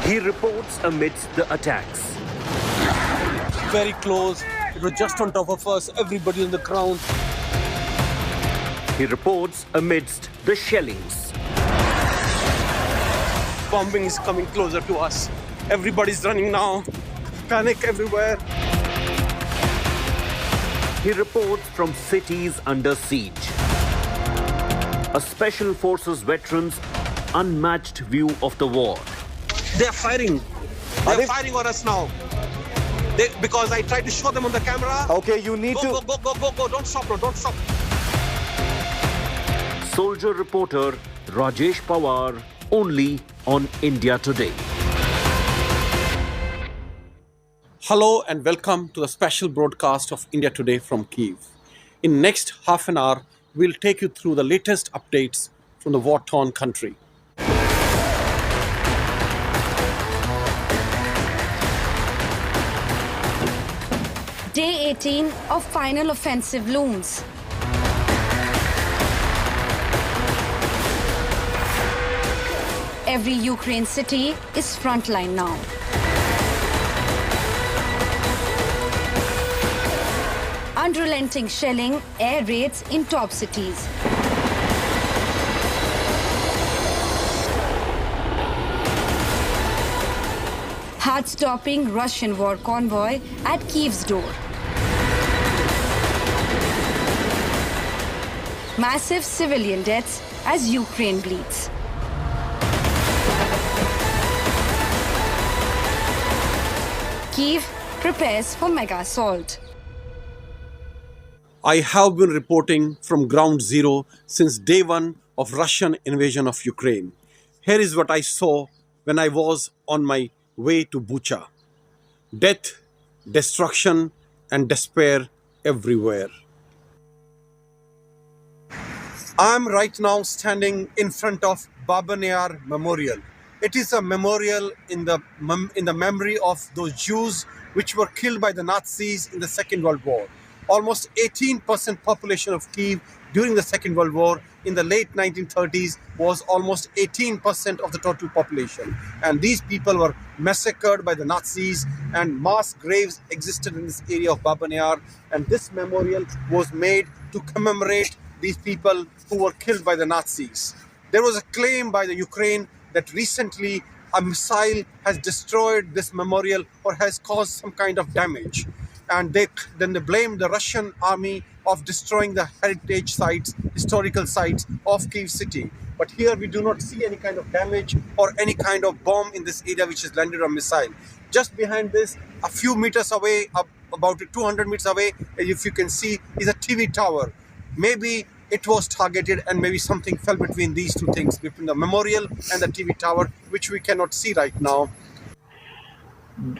He reports amidst the attacks. Very close. It was just on top of us. Everybody on the ground. He reports amidst the shellings. Bombing is coming closer to us. Everybody's running now. Panic everywhere. He reports from cities under siege. A Special Forces veteran's unmatched view of the war. They are firing. They are firing on us now. Because I tried to show them on the camera. Okay, you need go, to... Go. Don't stop, bro. Don't stop. Soldier reporter Rajesh Pawar, only on India Today. Hello and welcome to the special broadcast of India Today from Kyiv. In next half an hour, we'll take you through the latest updates from the war-torn country. Day 18 of final offensive looms. Every Ukraine city is frontline now. Unrelenting shelling, air raids in top cities. Heart-stopping Russian war convoy at Kyiv's door. Massive civilian deaths as Ukraine bleeds. Kyiv prepares for mega assault. I have been reporting from ground zero since day one of Russian invasion of Ukraine. Here is what I saw when I was on my way to Bucha. Death, destruction, and despair everywhere. I'm right now standing in front of Babar Memorial. It is a memorial in the memory of those Jews which were killed by the Nazis in the Second World War. Almost 18% population of Kyiv during the Second World War in the late 1930s was almost 18% of the total population. And these people were massacred by the Nazis, and mass graves existed in this area of Babar. And this memorial was made to commemorate these people who were killed by the Nazis. There was a claim by the Ukraine that recently a missile has destroyed this memorial or has caused some kind of damage. And then they blamed the Russian army of destroying the heritage sites, historical sites of Kyiv city. But here we do not see any kind of damage or any kind of bomb in this area which has landed a missile. Just behind this, a few meters away, about 200 meters away, if you can see, is a TV tower. Maybe it was targeted and maybe something fell between these two things, between the memorial and the TV tower, which we cannot see right now.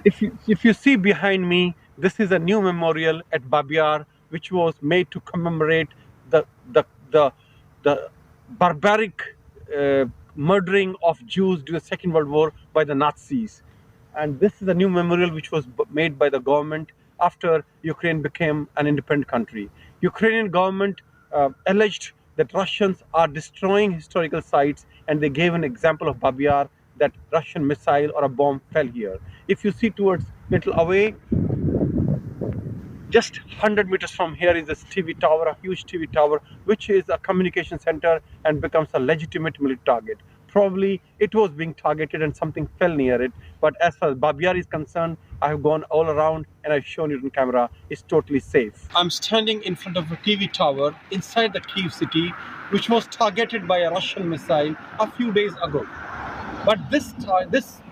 If you see behind me, this is a new memorial at Babar, which was made to commemorate the barbaric murdering of Jews during the Second World War by the Nazis. And this is a new memorial which was made by the government after Ukraine became an independent country. Ukrainian government alleged that Russians are destroying historical sites, and they gave an example of Babar, that Russian missile or a bomb fell here. If you see towards little away, just 100 meters from here is this TV tower, a huge TV tower, which is a communication center and becomes a legitimate military target. Probably it was being targeted and something fell near it. But as far as Babar is concerned, I have gone all around and I've shown you on camera, it's totally safe. I'm standing in front of a TV tower inside the Kyiv city, which was targeted by a Russian missile a few days ago. But this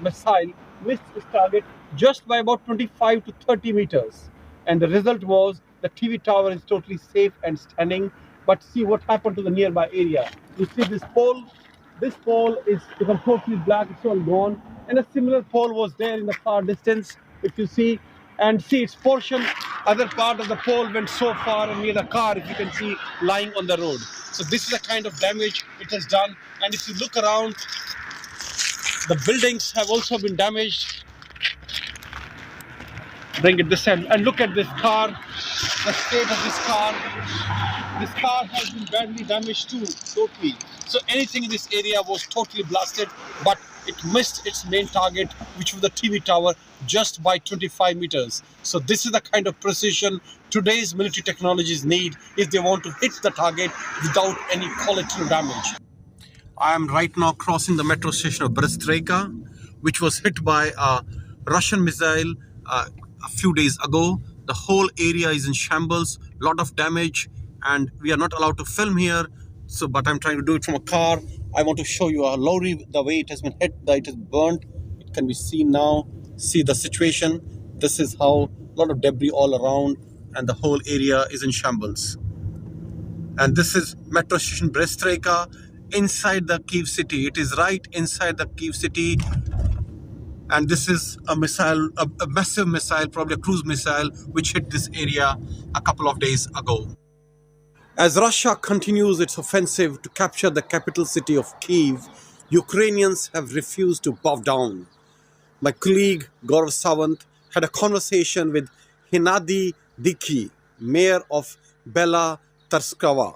missile missed its target just by about 25 to 30 meters. And the result was the TV tower is totally safe and standing. But see what happened to the nearby area. You see this pole? This pole is become totally black, it's all gone. And a similar pole was there in the far distance, if you see. And see its portion, other part of the pole went so far and near the car, if you can see, lying on the road. So this is the kind of damage it has done. And if you look around, the buildings have also been damaged. Bring it this end and look at this car, the state of this car. This car has been badly damaged too, totally. So anything in this area was totally blasted, but it missed its main target, which was the TV tower, just by 25 meters. So this is the kind of precision today's military technologies need if they want to hit the target without any collateral damage. I am right now crossing the metro station of Brest-Reka, which was hit by a Russian missile a few days ago. The whole area is in shambles, lot of damage, and we are not allowed to film here. So, but I'm trying to do it from a car. I want to show you a lorry, the way it has been hit, that it is burnt. It can be seen now. See the situation. This is how a lot of debris all around, and the whole area is in shambles. And this is metro station Brest-Reka inside the Kyiv city. It is right inside the Kyiv city. And this is a missile, a massive missile, probably a cruise missile, which hit this area a couple of days ago. As Russia continues its offensive to capture the capital city of Kyiv, Ukrainians have refused to bow down. My colleague Gaurav Sawant had a conversation with Hennady Dikhi, mayor of Bela Cerkov.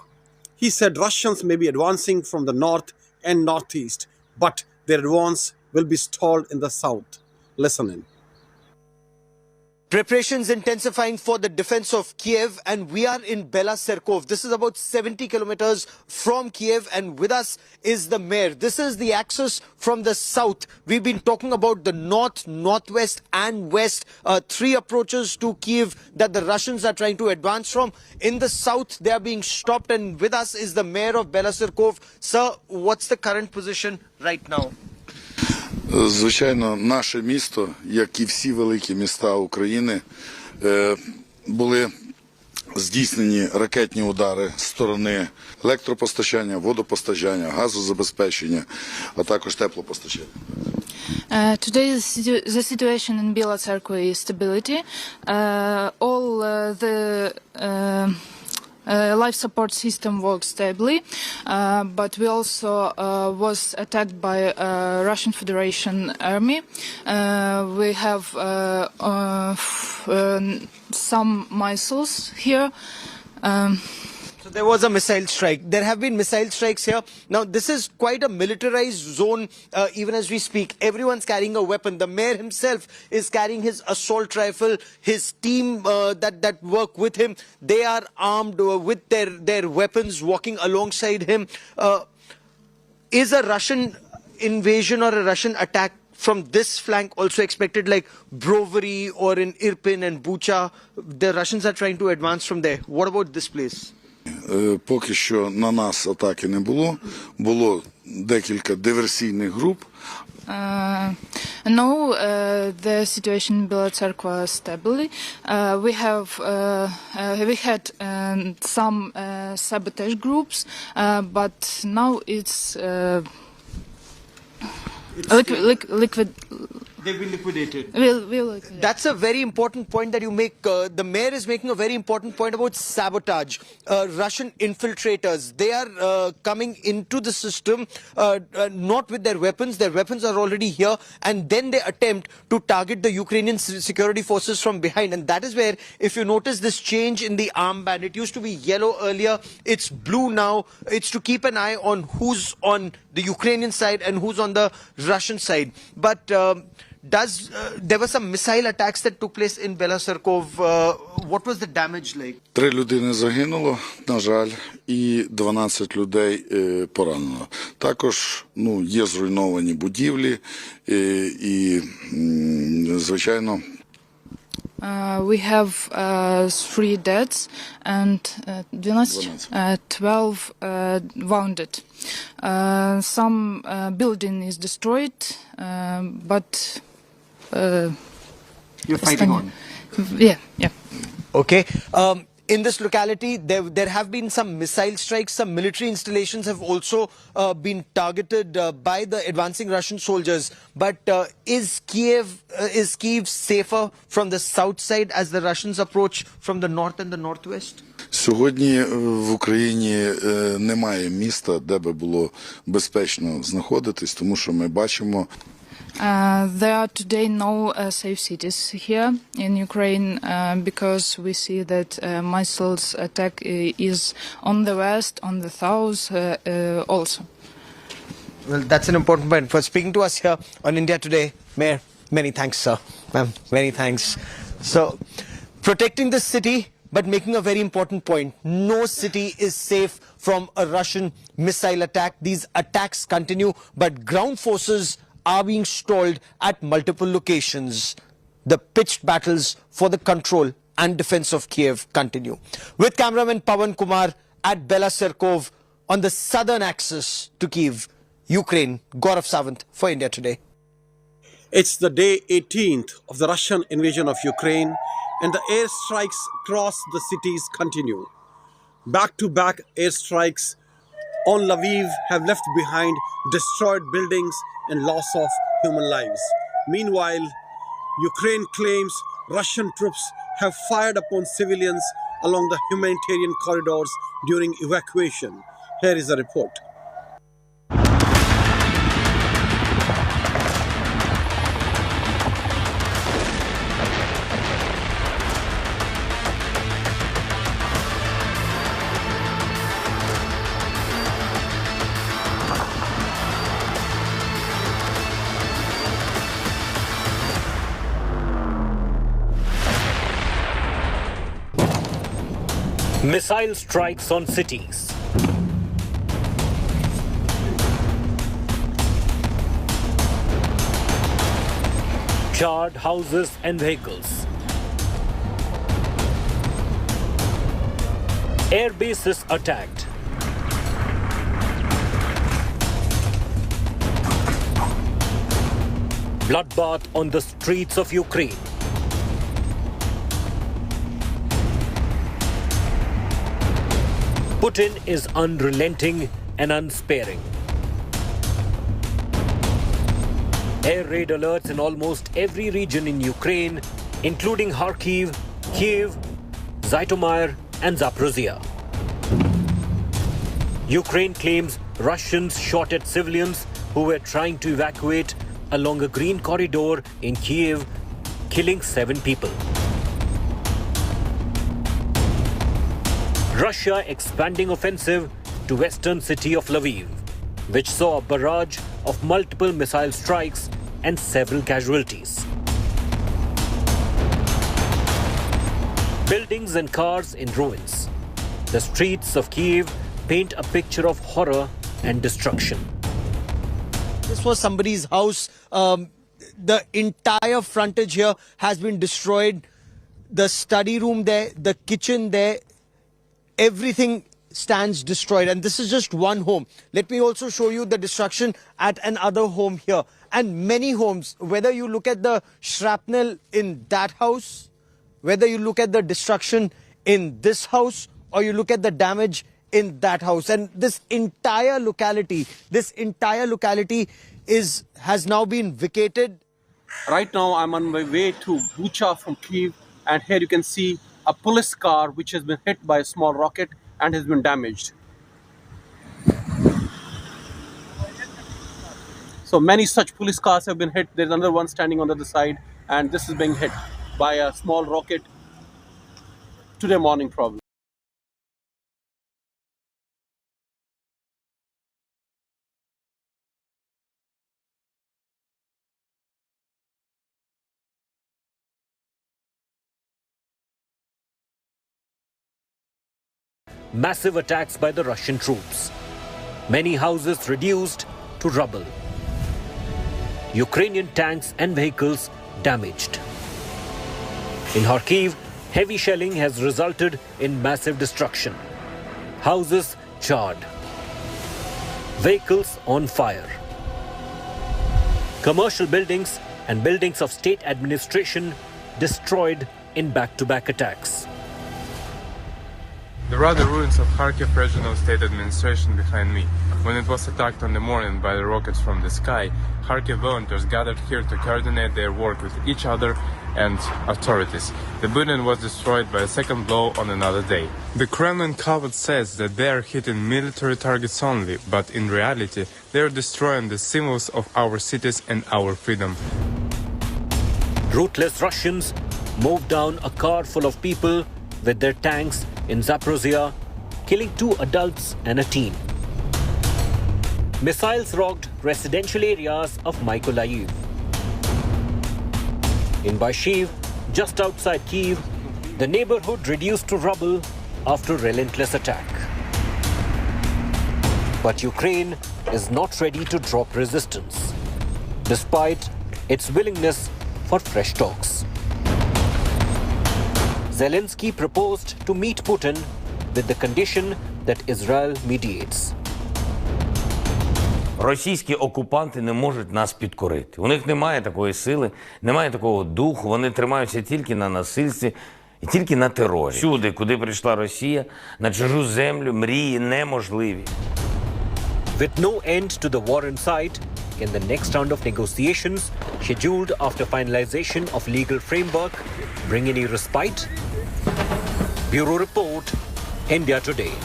He said Russians may be advancing from the north and northeast, but their advance will be stalled in the south. Listen in. Preparations intensifying for the defense of Kyiv, and we are in Bela Cerkov. This is about 70 kilometers from Kyiv, and with us is the mayor. This is the access from the south. We've been talking about the north, northwest and west, three approaches to Kyiv that the Russians are trying to advance from. In the south, they are being stopped, and with us is the mayor of Bela Cerkov. Sir, what's the current position right now? Звичайно, наше місто, як і всі великі міста України, були здійснені ракетні удари з сторони електропостачання, водопостачання, газозабезпечення, а також теплопостачання. Today the situation in Bela Cerkov is stability. All the life support system works stably, but we also was attacked by Russian Federation army. We have some missiles here. So there was a missile strike. There have been missile strikes here. Now, this is quite a militarized zone, even as we speak. Everyone's carrying a weapon. The mayor himself is carrying his assault rifle. His team that work with him, they are armed with their weapons, walking alongside him. Is a Russian invasion or a Russian attack from this flank also expected, like Brovary or in Irpin and Bucha? The Russians are trying to advance from there. What about this place? Поки що на нас атаки не було. Було декілька диверсійних груп. No, the situation in Bela Cerkov is stably. We had some sabotage groups, but now it's liquid. They've been liquidated. We'll liquidate. That's a very important point that you make. The mayor is making a very important point about sabotage. Russian infiltrators, they are coming into the system not with their weapons. Their weapons are already here, and then they attempt to target the Ukrainian security forces from behind. And that is where, if you notice this change in the armband, it used to be yellow earlier, it's blue now. It's to keep an eye on who's on the Ukrainian side and who's on the Russian side. But there were some missile attacks that took place in Bela Cerkov. What was the damage like? 3 людини загинуло, на жаль, і 12 людей поранено. Також, є зруйновані будівлі і, звичайно, we have 3 deaths and 12 wounded. Some building is destroyed, but you're fighting on. Yeah. Okay. In this locality, there have been some missile strikes. Some military installations have also been targeted by the advancing Russian soldiers. But is Kyiv safer from the south side as the Russians approach from the north and the northwest? Сьогодні в Україні немає міста, де би було безпечно знаходитись, тому що ми бачимо. There are today no safe cities here in Ukraine because we see that missiles attack is on the west, on the south also. Well, that's an important point. For speaking to us here on India Today, Mayor, many thanks, sir. Ma'am, many thanks. So, protecting the city, but making a very important point. No city is safe from a Russian missile attack. These attacks continue, but ground forces are being stalled at multiple locations. The pitched battles for the control and defense of Kyiv continue. With cameraman Pawan Kumar at Bela Cerkov on the southern axis to Kyiv, Ukraine, Gaurav Sawant for India Today. It's the day 18th of the Russian invasion of Ukraine, and the airstrikes across the cities continue. Back-to-back airstrikes on Lviv have left behind destroyed buildings and loss of human lives. Meanwhile, Ukraine claims Russian troops have fired upon civilians along the humanitarian corridors during evacuation. Here is a report. Missile strikes on cities. Charred houses and vehicles. Air bases attacked. Bloodbath on the streets of Ukraine. Putin is unrelenting and unsparing. Air raid alerts in almost every region in Ukraine, including Kharkiv, Kyiv, Zhytomyr and Zaporizhia. Ukraine claims Russians shot at civilians who were trying to evacuate along a green corridor in Kyiv, killing 7 people. Russia expanding offensive to western city of Lviv, which saw a barrage of multiple missile strikes and several casualties. Buildings and cars in ruins. The streets of Kyiv paint a picture of horror and destruction. This was somebody's house. The entire frontage here has been destroyed. The study room there, the kitchen there, everything stands destroyed. And this is just one home. Let me also show you the destruction at another home here. And many homes, whether you look at the shrapnel in that house, whether you look at the destruction in this house, or you look at the damage in that house. And this entire locality has now been vacated. Right now, I'm on my way to Bucha from Kyiv, and here you can see a police car which has been hit by a small rocket and has been damaged. So many such police cars have been hit. There's another one standing on the other side, and this is being hit by a small rocket today morning probably. Massive attacks by the Russian troops. Many houses reduced to rubble. Ukrainian tanks and vehicles damaged. In Kharkiv, heavy shelling has resulted in massive destruction. Houses charred. Vehicles on fire. Commercial buildings and buildings of state administration destroyed in back-to-back attacks. There are the ruins of Kharkiv Regional State Administration behind me. When it was attacked on the morning by the rockets from the sky, Kharkiv volunteers gathered here to coordinate their work with each other and authorities. The building was destroyed by a second blow on another day. The Kremlin cover says that they are hitting military targets only, but in reality, they are destroying the symbols of our cities and our freedom. Ruthless Russians moved down a car full of people with their tanks in Zaporizhia, killing 2 adults and a teen. Missiles rocked residential areas of Mykolaiv. In Bayshiv, just outside Kyiv, the neighborhood reduced to rubble after relentless attack. But Ukraine is not ready to drop resistance, despite its willingness for fresh talks. Zelensky proposed to meet Putin with the condition that Israel mediates. Російські окупанти не можуть нас підкорити. У них немає такої сили, немає такого духу, вони тримаються тільки на насильстві і тільки на терорі. Всюди, куди прийшла Росія, на чужу землю, мрії неможливі. With no end to the war in sight, can the next round of negotiations, scheduled after finalization of legal framework, bring any respite? Bureau Report, India Today.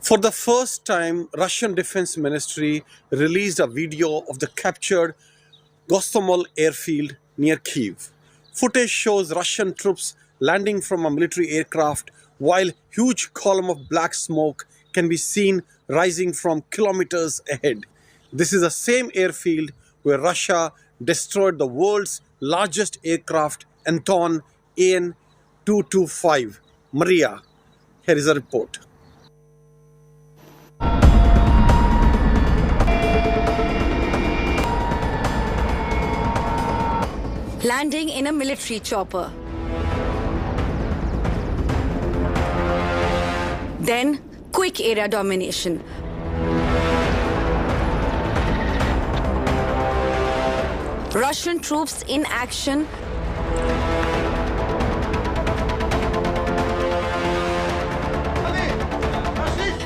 For the first time, Russian Defense Ministry released a video of the captured Gostomel Airfield near Kyiv. Footage shows Russian troops landing from a military aircraft while huge column of black smoke can be seen rising from kilometers ahead. This is the same airfield where Russia destroyed the world's largest aircraft, Anton AN-225 Maria. Here is a report. Landing in a military chopper. Then, quick area domination. Russian troops in action.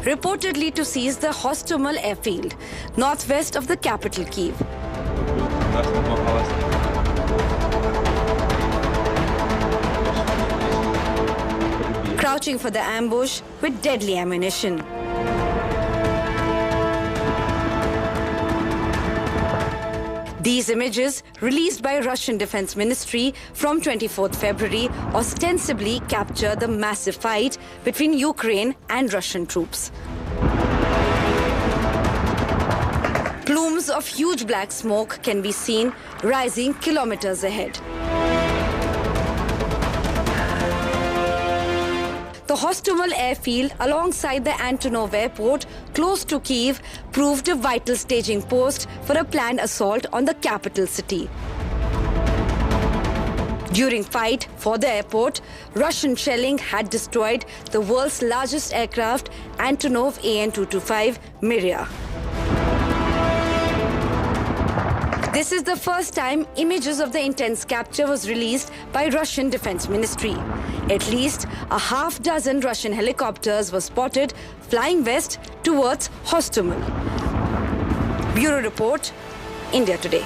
Reportedly to seize the Hostomel Airfield, northwest of the capital Kyiv. Crouching for the ambush with deadly ammunition. These images, released by Russian Defense Ministry from 24th February, ostensibly capture the massive fight between Ukraine and Russian troops. Plumes of huge black smoke can be seen rising kilometers ahead. The Hostomel Airfield alongside the Antonov Airport close to Kyiv proved a vital staging post for a planned assault on the capital city. During fight for the airport, Russian shelling had destroyed the world's largest aircraft, Antonov AN-225 Maria. This is the first time images of the intense capture was released by Russian Defense Ministry. At least a half-dozen Russian helicopters were spotted flying west towards Hostomel. Bureau Report, India Today.